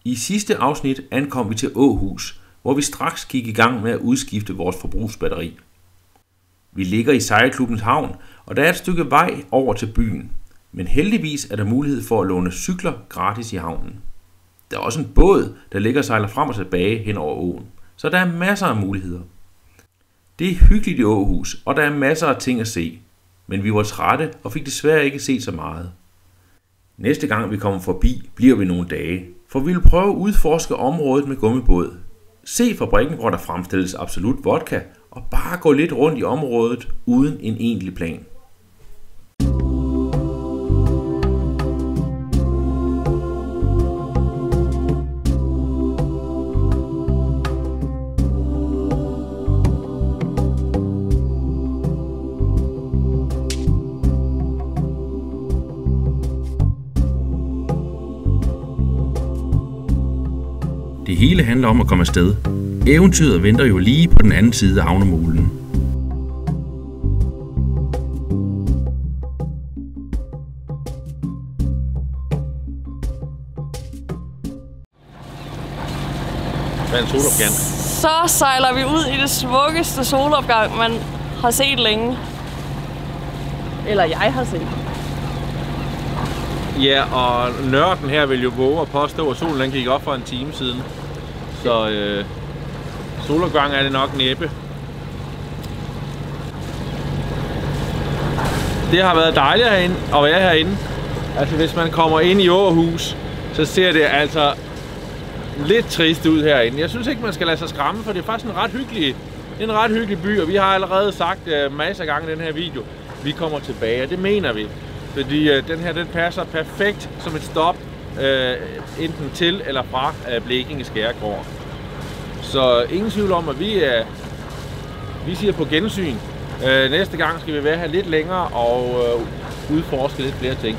I sidste afsnit ankom vi til Åhus, hvor vi straks gik i gang med at udskifte vores forbrugsbatteri. Vi ligger i sejlklubbens havn, og der er et stykke vej over til byen, men heldigvis er der mulighed for at låne cykler gratis i havnen. Der er også en båd, der ligger og sejler frem og tilbage hen over åen, så der er masser af muligheder. Det er hyggeligt i Åhus, og der er masser af ting at se, men vi var trætte og fik desværre ikke set så meget. Næste gang vi kommer forbi, bliver vi nogle dage, for vi vil prøve at udforske området med gummibåd. Se fabrikken, hvor der fremstilles Absolut vodka, og bare gå lidt rundt i området uden en egentlig plan. Det hele handler om at komme afsted. Eventyret venter jo lige på den anden side af havnemolen. Hvad er en solopgang? Så sejler vi ud i det smukkeste solopgang, man har set længe. Eller jeg har set. Ja, og nørden her vil jo våge at påstå, at solen gik op for en time siden. Så solopgang er det nok næppe. Det har været dejligt herinde, at være herinde. Altså hvis man kommer ind i Åhus, så ser det altså lidt trist ud herinde. Jeg synes ikke, man skal lade sig skræmme, for det er faktisk en ret hyggelig by, og vi har allerede sagt masser af gange i den her video, vi kommer tilbage, og det mener vi. Fordi den her, den passer perfekt som et stop, enten til eller fra Blekinge Skærgård. Så ingen tvivl om, at vi siger på gensyn. Næste gang skal vi være her lidt længere og udforske lidt flere ting.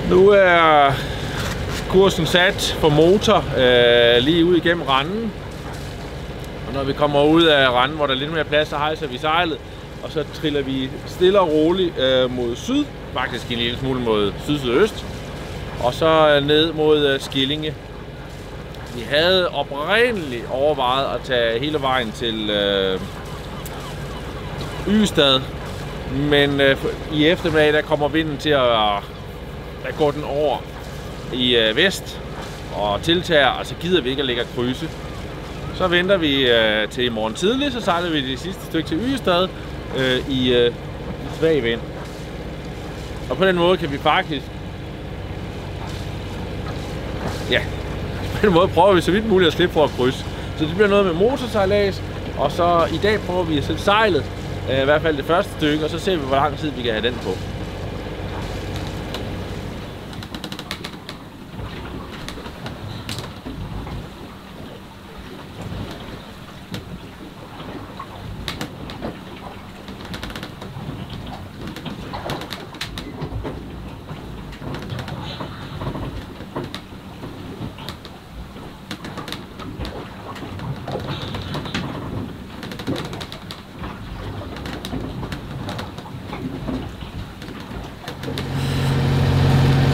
Nu er kursen sat for motor lige ud igennem Randen. Og når vi kommer ud af Randen, hvor der er lidt mere plads, så hejser vi sejlet. Og så triller vi stille og roligt mod syd, faktisk en lille smule mod syd-sydøst. Og så ned mod Skillinge. Vi havde oprindeligt overvejet at tage hele vejen til Ystad. Men i eftermiddag, der kommer vinden til at gå den over i vest og tiltager, og så gider vi ikke at lægge og krydse. Så venter vi til i morgen tidlig, så sejler vi det sidste stykke til Ystad i svag vind. Og på den måde kan vi faktisk, ja, på den måde prøver vi så vidt muligt at slippe for at krydse. Så det bliver noget med motorsejlads, og så i dag prøver vi at sætte sejlet, i hvert fald det første stykke, og så ser vi, hvor lang tid vi kan have den på.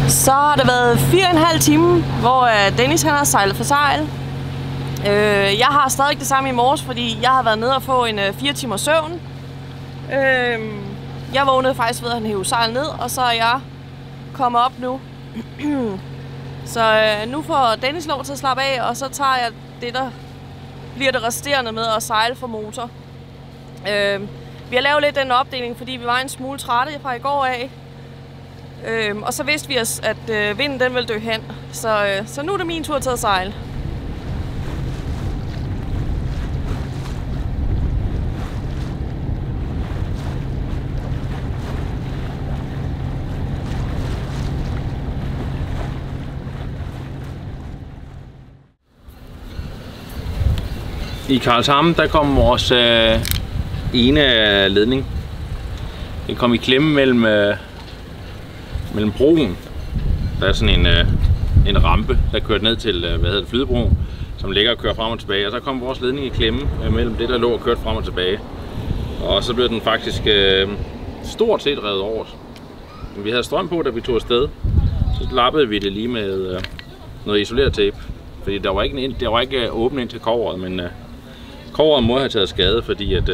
Så har det været 4,5 timer, hvor Dennis han har sejlet for sejl. Jeg har stadig det samme i morges, fordi jeg har været nede og få en 4 timers søvn. Jeg vågnede faktisk ved, at han hævde sejl ned, og så er jeg kommet op nu. Så nu får Dennis lov til at slappe af, og så tager jeg det, der bliver det resterende med at sejle for motor. Vi har lavet lidt den opdeling, fordi vi var en smule trætte fra i går af. Og så vidste vi os, at vinden den ville dø hen. Så nu er det min tur til at sejle. I Karlshamn, der kom vores ene ledning. Den kom i klemme mellem broen. Der er sådan en rampe, der kører ned til Flydebroen, som ligger og kører frem og tilbage. Og så kom vores ledning i klemme mellem det, der lå og kørte frem og tilbage. Og så blev den faktisk stort set revet over. Vi havde strøm på, da vi tog afsted. Så lappede vi det lige med noget isoleret tape. Fordi der var ikke åbent ind til kobberet, men kobberet må have taget skade, fordi at,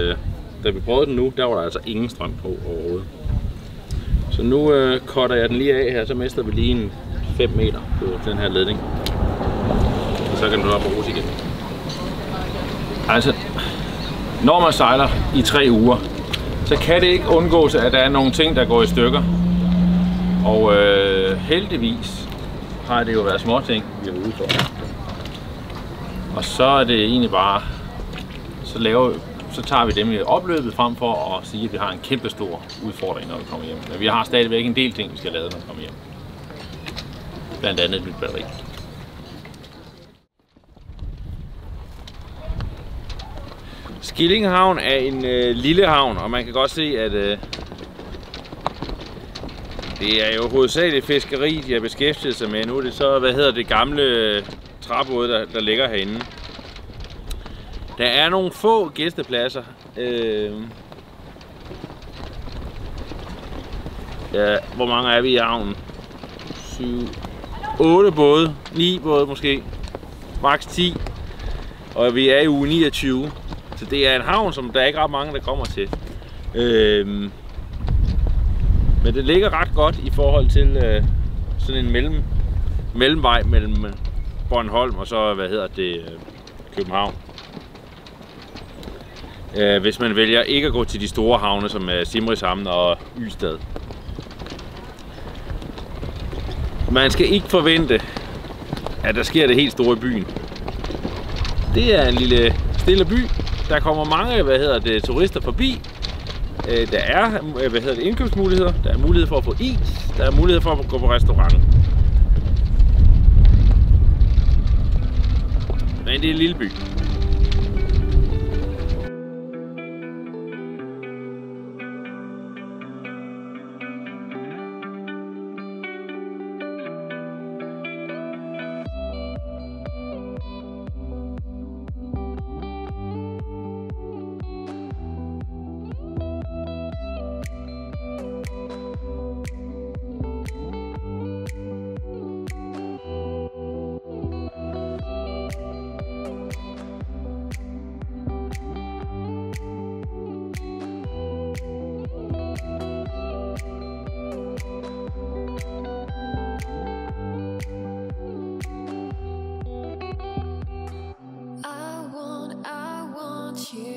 da vi prøvede den nu, der var der altså ingen strøm på overhovedet. Så nu cutter jeg den lige af her, så mister vi lige en 5 meter på den her ledning. Og så kan den så bruges igen. Altså, når man sejler i 3 uger, så kan det ikke undgås, at der er nogle ting, der går i stykker. Og heldigvis har det jo været små ting, vi er ude for. Og så er det egentlig bare, så tager vi dem i opløbet frem for at sige, at vi har en kæmpe stor udfordring, når vi kommer hjem. Men vi har stadigvæk en del ting, vi skal lade, når vi kommer hjem. Blandt andet et nyt batteri. Skillinge Havn er en lille havn, og man kan godt se, at det er jo hovedsageligt fiskeri, de har beskæftiget sig med. Nu er det så, det gamle træbåde, der ligger herinde. Der er nogle få gæstepladser. Ja, hvor mange er vi i havnen? 7, 8 både, 9 både måske, maks 10. Og vi er i uge 29. Så det er en havn, som der er ikke ret mange, der kommer til. Men det ligger ret godt i forhold til sådan en mellemvej mellem Bornholm og så, København. Hvis man vælger ikke at gå til de store havne, som er Simrishamn og Ystad. Man skal ikke forvente, at der sker det helt store i byen. Det er en lille stille by. Der kommer mange, turister forbi. Der er, indkøbsmuligheder. Der er mulighed for at få is. Der er mulighed for at gå på restaurant. Men det er en lille by.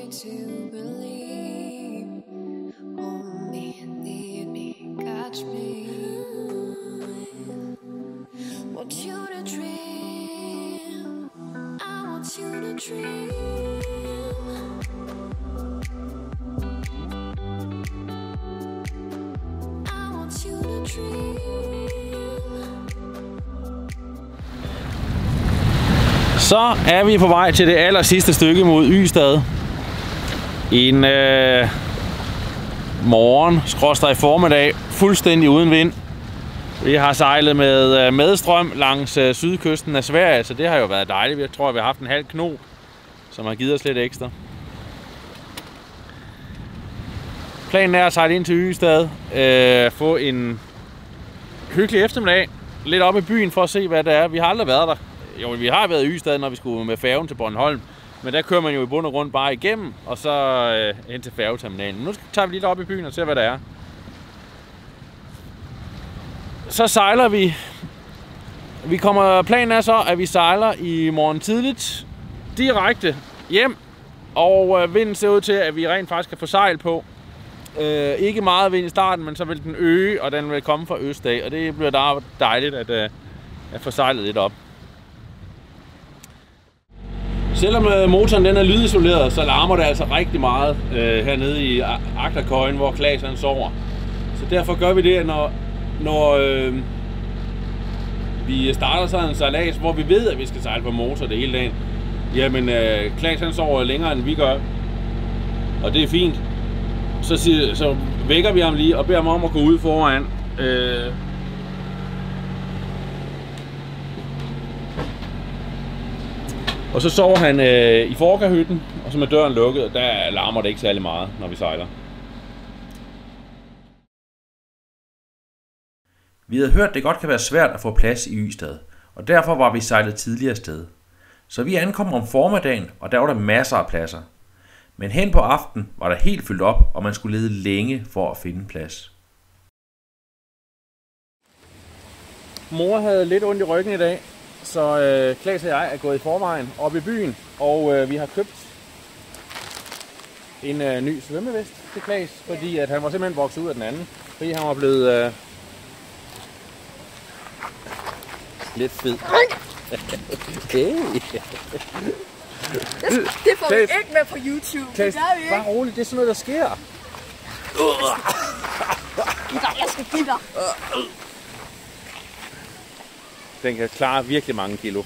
To believe, hold me, lead me, catch me. Want you to dream, I want you to dream. I want you to dream. Så er vi på vej til det aller sidste stykke mod Ystad. En morgen/formiddag, fuldstændig uden vind. Vi har sejlet med medstrøm langs sydkysten af Sverige, så det har jo været dejligt. Jeg tror, vi har haft en halv knob, som har givet os lidt ekstra. Planen er at sejle ind til Ystad, få en hyggelig eftermiddag, lidt op i byen for at se, hvad det er. Vi har aldrig været der. Jo, vi har været i Ystad, når vi skulle med færgen til Bornholm. Men der kører man jo i bund og grund bare igennem, og så hen til færgeterminalen. Nu tager vi lidt op i byen og ser, hvad det er. Så sejler vi. Planen er så, at vi sejler i morgen tidligt, direkte hjem. Og vinden ser ud til, at vi rent faktisk kan få sejl på. Ikke meget vind i starten, men så vil den øge, og den vil komme fra øst af. Og det bliver da dejligt at få sejlet lidt op. Selvom motoren den er lydisoleret, så larmer det altså rigtig meget hernede i agterkøjen, hvor Claes han sover. Så derfor gør vi det, når vi starter sådan en sejlads, hvor vi ved, at vi skal sejle på motor det hele dagen. Jamen, Claes han sover længere, end vi gør. Og det er fint. Så vækker vi ham lige og beder ham om at gå ud foran. Og så sover han i forkahytten, og så med døren lukket, og der larmer det ikke særlig meget, når vi sejler. Vi havde hørt, at det godt kan være svært at få plads i Ystad, og derfor var vi sejlet tidligere sted. Så vi ankom om formiddagen, og der var der masser af pladser. Men hen på aften var der helt fyldt op, og man skulle lede længe for at finde plads. Mor havde lidt ondt i ryggen i dag, så Klaas og jeg er gået i forvejen op i byen, og vi har købt en ny svømmevest til Klaas, fordi at han var simpelthen vokset ud af den anden, fordi han var blevet lidt fed. Okay. Det får vi ikke med på YouTube. Klaas, bare roligt, det er sådan noget, der sker. Jeg skal give dig. Den kan klare virkelig mange kilo.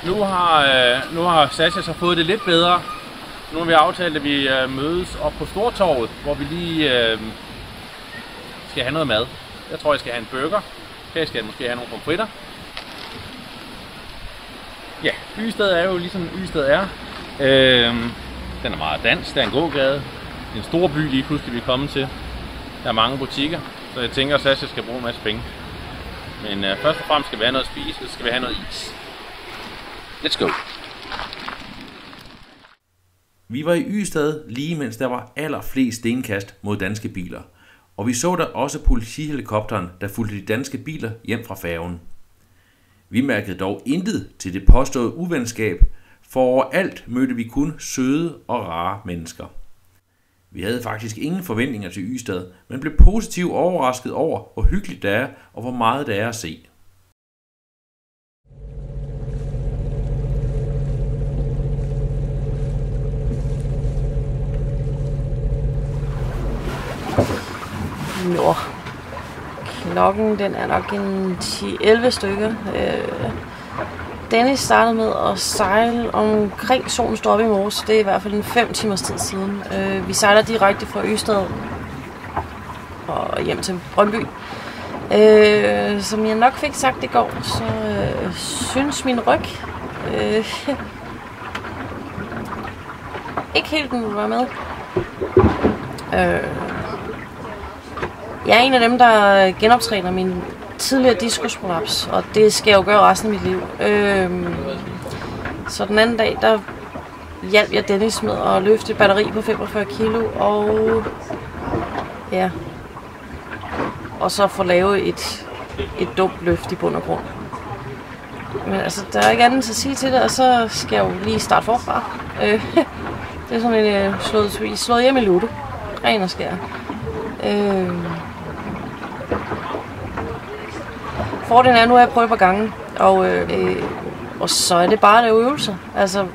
Nu har Sasha så fået det lidt bedre. Nu har vi aftalt, at vi mødes op på Stortorvet, hvor vi lige skal have noget mad. Jeg tror, jeg skal have en burger. Jeg skal måske have nogle pomfritter. Ja, Ystad er jo ligesom Ystad er. Den er meget dansk, der er en gågade. Det er en stor by lige pludselig, vi er kommet til. Der er mange butikker, så jeg tænker, at Sasha skal bruge en masse penge. Men først og fremmest skal vi have noget at spise, og så skal vi have noget is. Let's go! Vi var i Ystad lige mens der var allerflest stenkast mod danske biler, og vi så der også politihelikopteren, der fulgte de danske biler hjem fra færgen. Vi mærkede dog intet til det påståede uvenskab, for overalt mødte vi kun søde og rare mennesker. Vi havde faktisk ingen forventninger til Ystad, men blev positivt overrasket over, hvor hyggeligt det er, og hvor meget det er at se. Nå, klokken den er nok en 10-11 stykker. Dennis startede med at sejle omkring solen står op i morges. Det er i hvert fald en 5 timers tid siden. Vi sejler direkte fra Ystad og hjem til Brøndby. Som jeg nok fik sagt i går, så synes min ryg ikke helt den var med. Jeg er en af dem, der genoptræner min tidligere diskusprolaps, og det skal jeg jo gøre resten af mit liv. Så den anden dag, der hjalp jeg Dennis med at løfte et batteri på 45 kilo, og ja, og så få lavet et dumt løft i bund og grund. Men altså, der er ikke andet at sige til det, og så skal jeg jo lige starte forfra. Det er sådan en slået hjem i ludo. Ren og skær. Fordelen er, nu har jeg prøvet et par gange, og så er det bare at lave øvelser. Altså,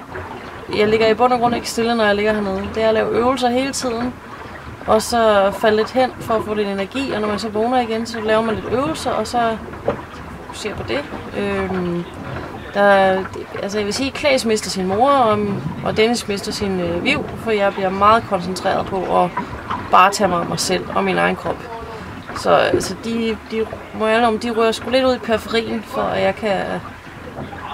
jeg ligger i bund og grund ikke stille, når jeg ligger hernede. Det er at lave øvelser hele tiden, og så falde lidt hen for at få lidt energi, og når man så vågner igen, så laver man lidt øvelser, og så ser på det. Altså jeg vil sige, at Klaas mister sin mor, og Dennis mister sin viv, for jeg bliver meget koncentreret på at bare tage mig af mig selv og min egen krop. Så de må jeg om, de rører sgu lidt ud i periferien, for at jeg kan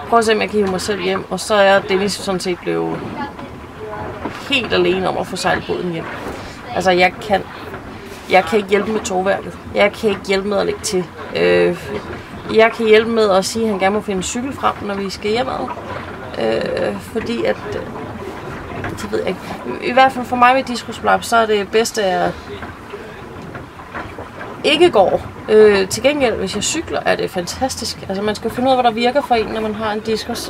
prøve at se, om jeg kan hive mig selv hjem. Og så er Dennis sådan set blevet helt alene om at få sejlet båden hjem. Altså jeg kan ikke hjælpe med tovværket. Jeg kan ikke hjælpe med at lægge til. Jeg kan hjælpe med at sige, at han gerne må finde en cykel frem, når vi skal hjemad. Fordi at det ved jeg ikke. I hvert fald for mig med diskusprolaps, så er det bedste at ikke går. Til gengæld, hvis jeg cykler, er det fantastisk. Altså man skal finde ud af, hvad der virker for en, når man har en diskus.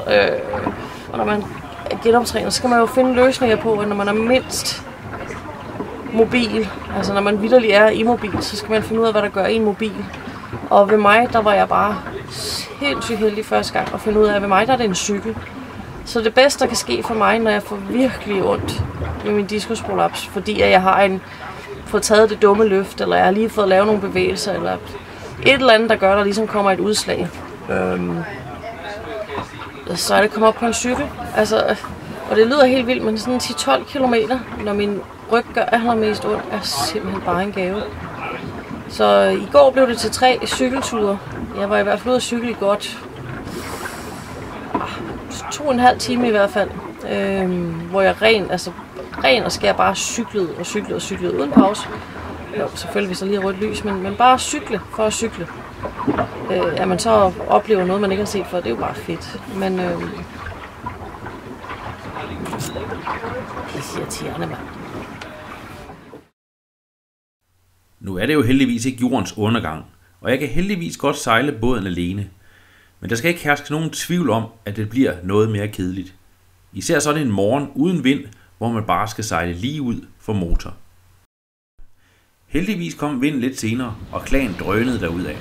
Og når man genoptræner, så skal man jo finde løsninger på, at når man er mindst mobil, altså når man vitterlig er immobil, så skal man finde ud af, hvad der gør en mobil. Og ved mig, der var jeg bare sindssygt heldig første gang at finde ud af, at ved mig, der er det en cykel. Så det bedste, der kan ske for mig, når jeg får virkelig ondt med min diskusprolaps, fordi at jeg har fået taget det dumme løft, eller jeg har lige fået lavet nogle bevægelser, eller et eller andet, der gør, der ligesom kommer et udslag. Så er det kommet op på en cykel. Altså, og det lyder helt vildt, men sådan 10-12 kilometer, når min ryg gør allermest ondt, er simpelthen bare en gave. Så i går blev det til 3 cykelture. Jeg var i hvert fald ude at cykle i godt 2,5 timer i hvert fald. Hvor jeg ren og skær bare cyklede uden pause. Jo, selvfølgelig hvis der lige er rødt lys, men bare cykle for at cykle. At man så oplever noget, man ikke har set før, det er jo bare fedt. Men det er irriterende, mand. Nu er det jo heldigvis ikke jordens undergang, og jeg kan heldigvis godt sejle båden alene. Men der skal ikke herske nogen tvivl om, at det bliver noget mere kedeligt. Især sådan en morgen uden vind, hvor man bare skal sejle lige ud for motor. Heldigvis kom vinden lidt senere, og klagen drønede derudad.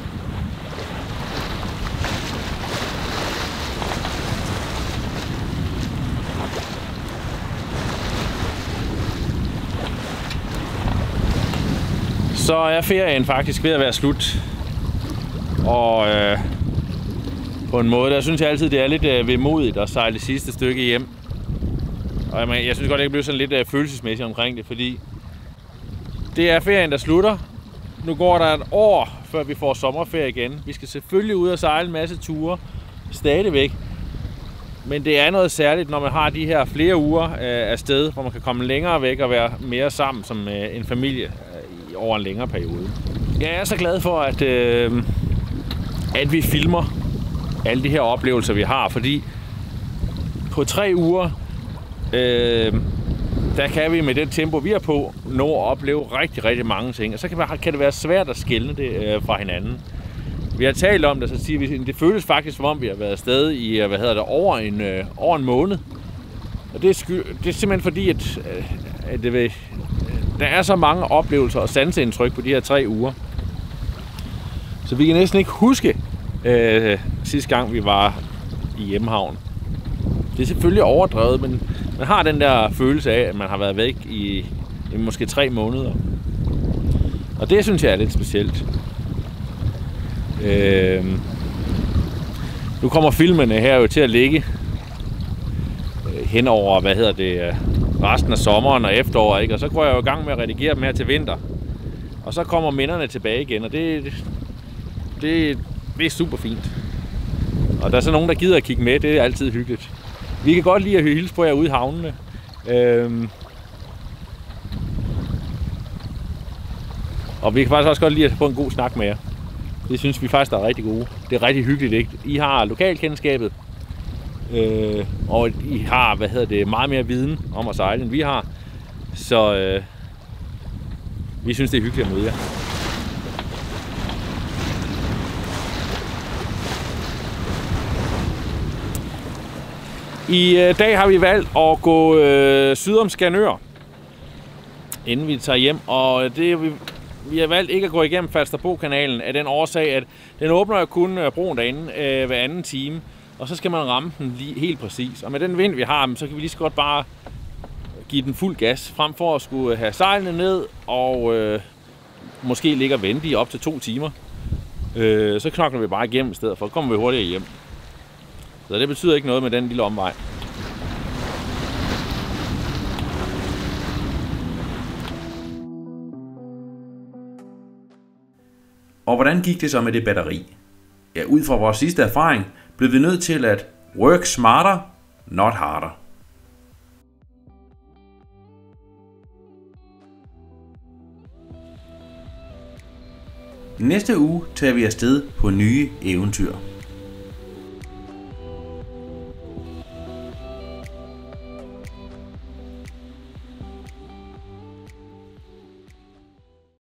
Så er ferien faktisk ved at være slut. Og på en måde, der synes jeg altid, det er lidt vemodigt at sejle det sidste stykke hjem. Og jeg synes godt, det kan blive sådan lidt følelsesmæssigt omkring det, fordi det er ferien, der slutter. Nu går der et år, før vi får sommerferie igen. Vi skal selvfølgelig ud og sejle en masse ture, stadigvæk. Men det er noget særligt, når man har de her flere uger afsted, hvor man kan komme længere væk og være mere sammen som en familie over en længere periode. Jeg er så glad for, at vi filmer alle de her oplevelser, vi har, fordi på 3 uger, der kan vi med det tempo, vi er på, nå at opleve rigtig, rigtig mange ting. Og så kan det være svært at skelne det fra hinanden. Vi har talt om det, så siger vi, det føles faktisk, som om vi har været afsted i, over en måned. Og det er simpelthen fordi, at der er så mange oplevelser og sanseindtryk på de her 3 uger. Så vi kan næsten ikke huske sidste gang, vi var i hjemhavn. Det er selvfølgelig overdrevet, men man har den der følelse af, at man har været væk i måske 3 måneder. Og det synes jeg er lidt specielt. Nu kommer filmene her jo til at ligge hen over, resten af sommeren og efteråret, ikke? Og så går jeg jo i gang med at redigere dem her til vinter. Og så kommer minderne tilbage igen, og det er super fint. Og der er så nogen, der gider at kigge med, det er altid hyggeligt. Vi kan godt lide at hilse på jer ude i havnene. Og vi kan faktisk også godt lide at få en god snak med jer. Det synes vi faktisk, der er rigtig gode. Det er rigtig hyggeligt, ikke? I har lokalkendskabet. Og I har, meget mere viden om at sejle, end vi har. Så vi synes, det er hyggeligt at møde jer. I dag har vi valgt at gå syd om Skanør, inden vi tager hjem. Og vi har valgt ikke at gå igennem Falsterbo-kanalen af den årsag, at den åbner jo kun broen derinde hver anden time. Og så skal man ramme den lige helt præcis. Og med den vind, vi har, så kan vi lige så godt bare give den fuld gas, frem for at skulle have sejlene ned og måske ligge og vente i op til 2 timer. Så knokler vi bare igennem i stedet for, så kommer vi hurtigere hjem. Så det betyder ikke noget med den lille omvej. Og hvordan gik det så med det batteri? Ja, ud fra vores sidste erfaring blev vi nødt til at work smarter, not harder. Næste uge tager vi afsted på nye eventyr.